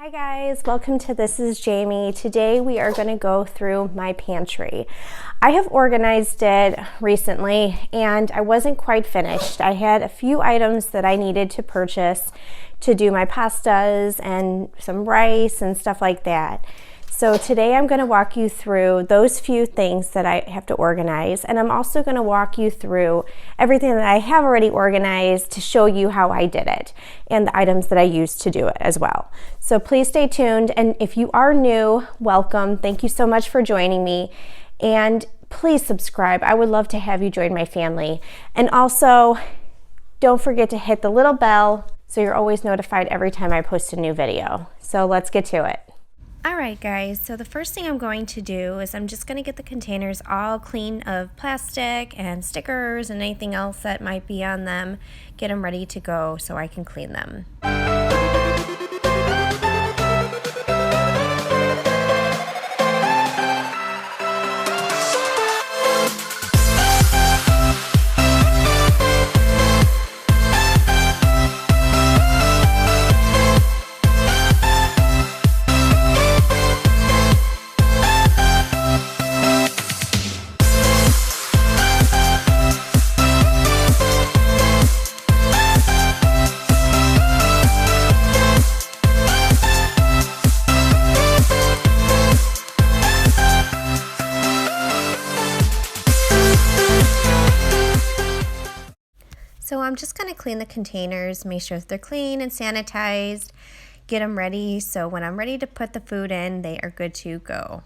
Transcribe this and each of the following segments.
Hi guys, welcome to This is Jamie. Today we are going to go through my pantry. I have organized it recently and I wasn't quite finished. I had a few items that I needed to purchase to do my pastas and some rice and stuff like that. So today I'm going to walk you through those few things that I have to organize, and I'm also going to walk you through everything that I have already organized to show you how I did it and the items that I used to do it as well. So please stay tuned, and if you are new, welcome. Thank you so much for joining me, and please subscribe. I would love to have you join my family. And also, don't forget to hit the little bell so you're always notified every time I post a new video. So let's get to it. Alright guys, so the first thing I'm going to do is I'm just going to get the containers all clean of plastic and stickers and anything else that might be on them, get them ready to go so I can clean them. So I'm just going to clean the containers, make sure that they're clean and sanitized, get them ready so when I'm ready to put the food in, they are good to go.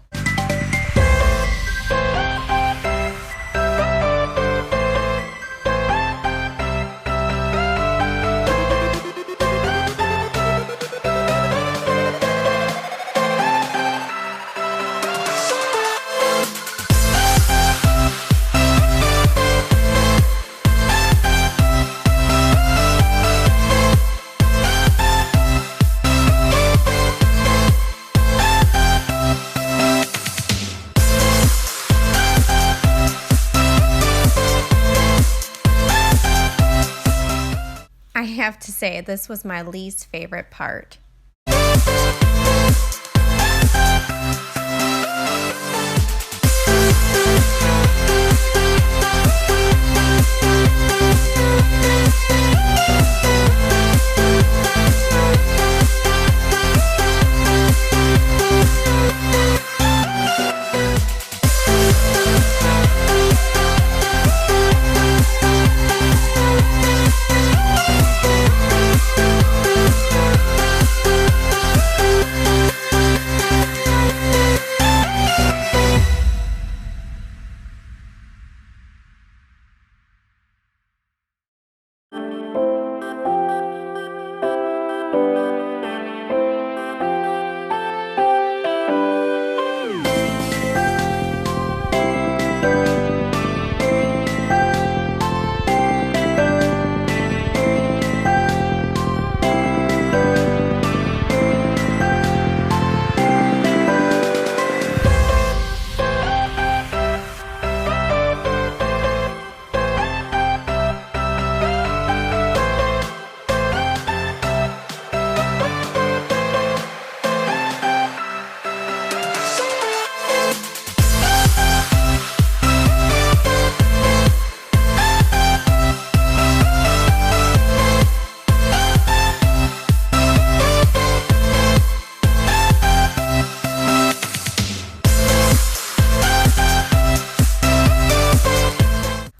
I have to say, this was my least favorite part.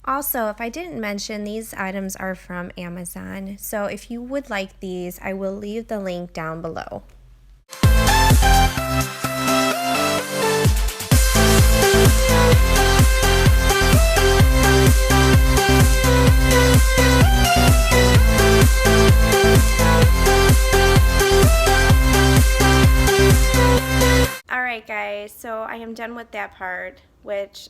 Also, if I didn't mention, these items are from Amazon, so if you would like these, I will leave the link down below. Alright guys, so I am done with that part, which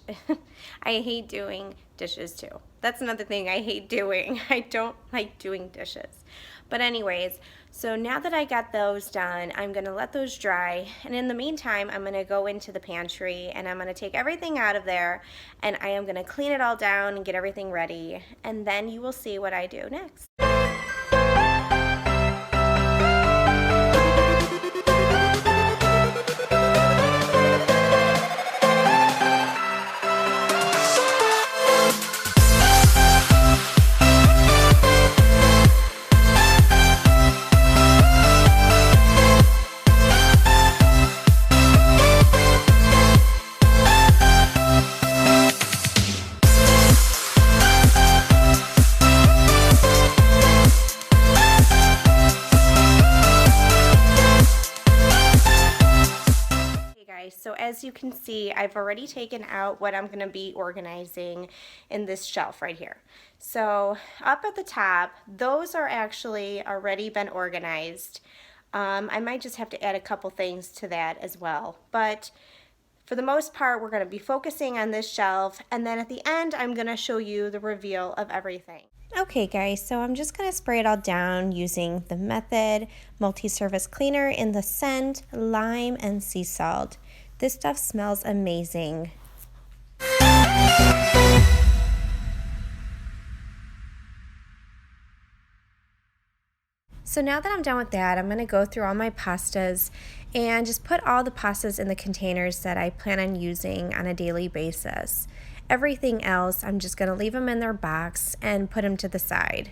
I hate doing dishes too. That's another thing I hate doing. I don't like doing dishes. But anyways, so now that I got those done, I'm going to let those dry. And in the meantime, I'm going to go into the pantry and I'm going to take everything out of there and I am going to clean it all down and get everything ready. And then you will see what I do next. as you can see, I've already taken out what I'm going to be organizing in this shelf right here. So up at the top, those are actually already been organized. I might just have to add a couple things to that as well, but for the most part, we're going to be focusing on this shelf, and then at the end, I'm going to show you the reveal of everything. Okay guys, so I'm just going to spray it all down using the Method multi-surface cleaner in the scent, lime, and sea salt. This stuff smells amazing. So now that I'm done with that, I'm going to go through all my pastas and just put all the pastas in the containers that I plan on using on a daily basis. Everything else, I'm just going to leave them in their box and put them to the side.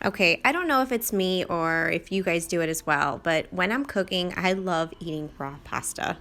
Okay, I don't know if it's me or if you guys do it as well, but when I'm cooking, I love eating raw pasta.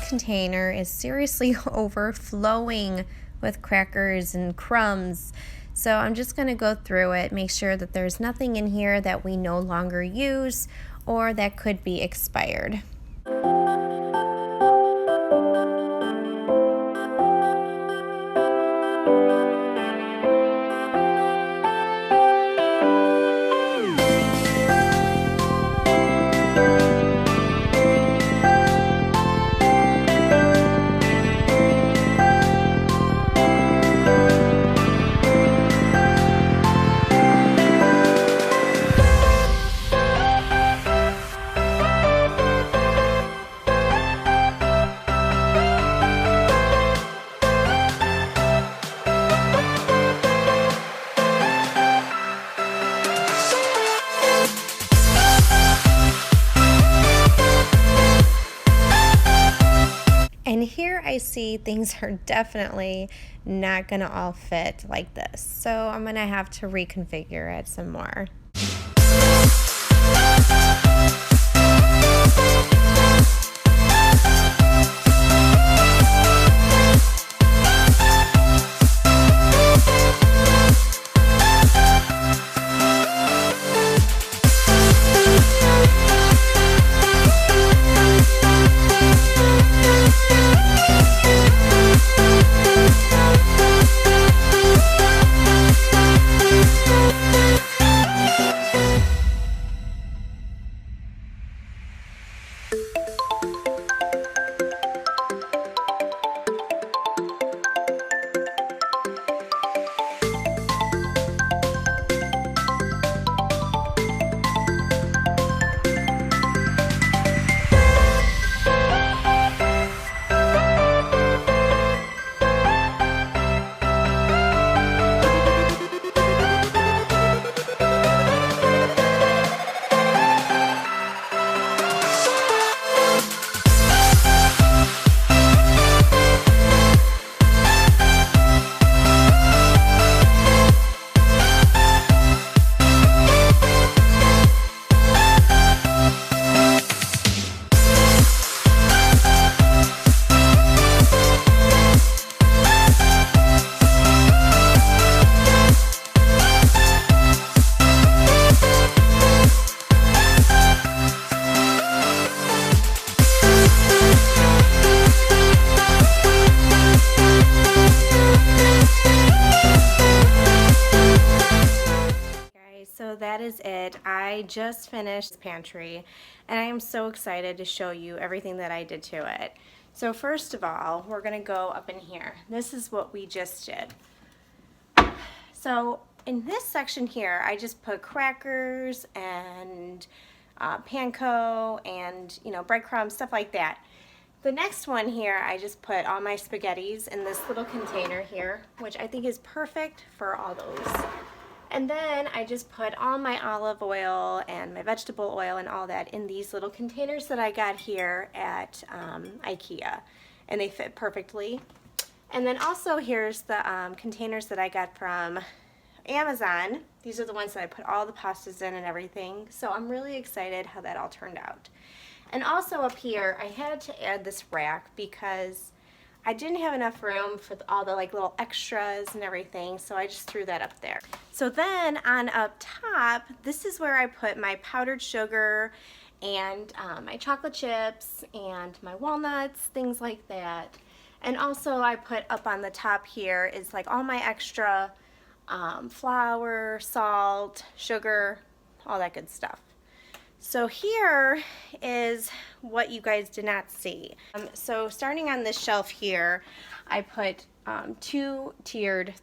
Container is seriously overflowing with crackers and crumbs. So I'm just going to go through it, make sure that there's nothing in here that we no longer use or that could be expired. And here I see things are definitely not gonna all fit like this. So I'm gonna have to reconfigure it some more. just finished this pantry and I am so excited to show you everything that I did to it. So first of all, we're going to go up in here. This is what we just did. So in this section here, I just put crackers and panko and, you know, breadcrumbs, stuff like that. The next one here, I just put all my spaghettis in this little container here, which I think is perfect for all those. And then I just put all my olive oil and my vegetable oil and all that in these little containers that I got here at IKEA, and they fit perfectly. And then also here's the containers that I got from Amazon. These are the ones that I put all the pastas in and everything. So I'm really excited how that all turned out. And also up here, I had to add this rack because I didn't have enough room for all the like little extras and everything, so I just threw that up there. So then on up top, this is where I put my powdered sugar and my chocolate chips and my walnuts, things like that. And also I put up on the top here is like all my extra flour, salt, sugar, all that good stuff. So here is what you guys did not see. So starting on this shelf here, I put three-tiered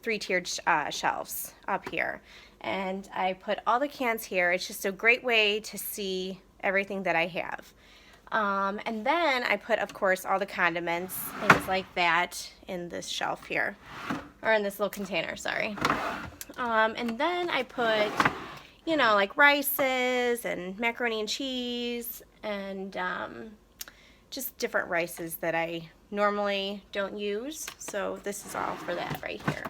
shelves up here. And I put all the cans here. It's just a great way to see everything that I have. And then I put, of course, all the condiments, things like that, in this shelf here. Or in this little container, sorry. And then I put, you know, like rices and macaroni and cheese and just different rices that I normally don't use. So this is all for that right here.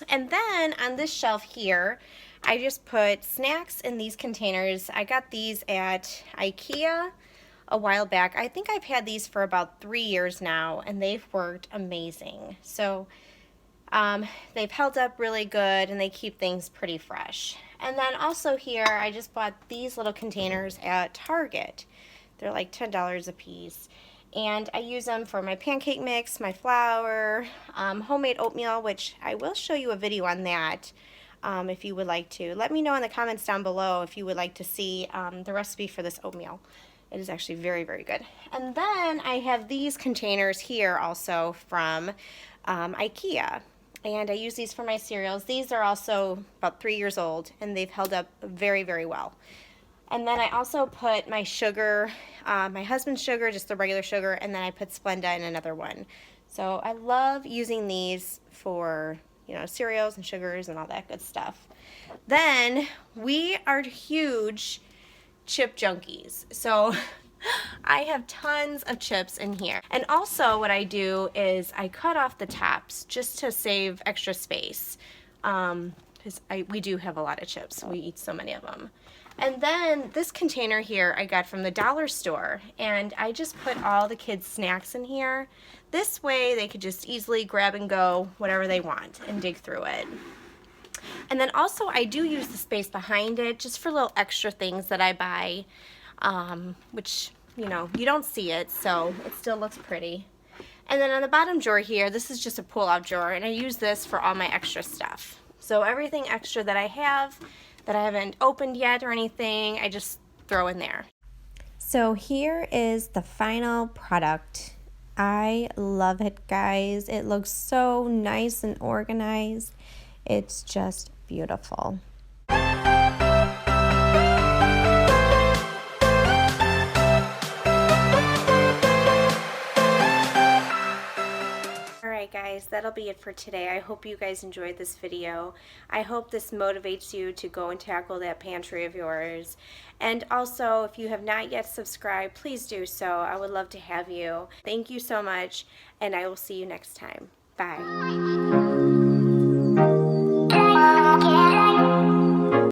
And then on this shelf here, I just put snacks in these containers. I got these at IKEA a while back. I think I've had these for about 3 years now, and they've worked amazing. So they've held up really good, and they keep things pretty fresh. And then also here, I just bought these little containers at Target. They're like $10 a piece. And I use them for my pancake mix, my flour, homemade oatmeal, which I will show you a video on that if you would like to. Let me know in the comments down below if you would like to see the recipe for this oatmeal. It is actually very, very good. And then I have these containers here also from IKEA. And I use these for my cereals. These are also about 3 years old, and they've held up very, very well. And then I also put my sugar, my husband's sugar, just the regular sugar, and then I put Splenda in another one. So I love using these for, you know, cereals and sugars and all that good stuff. Then we are huge chip junkies. So I have tons of chips in here. And also what I do is I cut off the tops just to save extra space. Because we do have a lot of chips. We eat so many of them. And then this container here I got from the dollar store, and I just put all the kids' snacks in here. This way they could just easily grab and go whatever they want and dig through it. And then also I do use the space behind it just for little extra things that I buy, which, you know, you don't see it, so it still looks pretty. And then on the bottom drawer here, this is just a pull-out drawer, and I use this for all my extra stuff. So everything extra that I have that I haven't opened yet or anything, I just throw in there. So here is the final product. I love it, guys. It looks so nice and organized. It's just beautiful. Alright guys, that'll be it for today. I hope you guys enjoyed this video. I hope this motivates you to go and tackle that pantry of yours. And also, if you have not yet subscribed, please do so. I would love to have you. Thank you so much, and I will see you next time. Bye.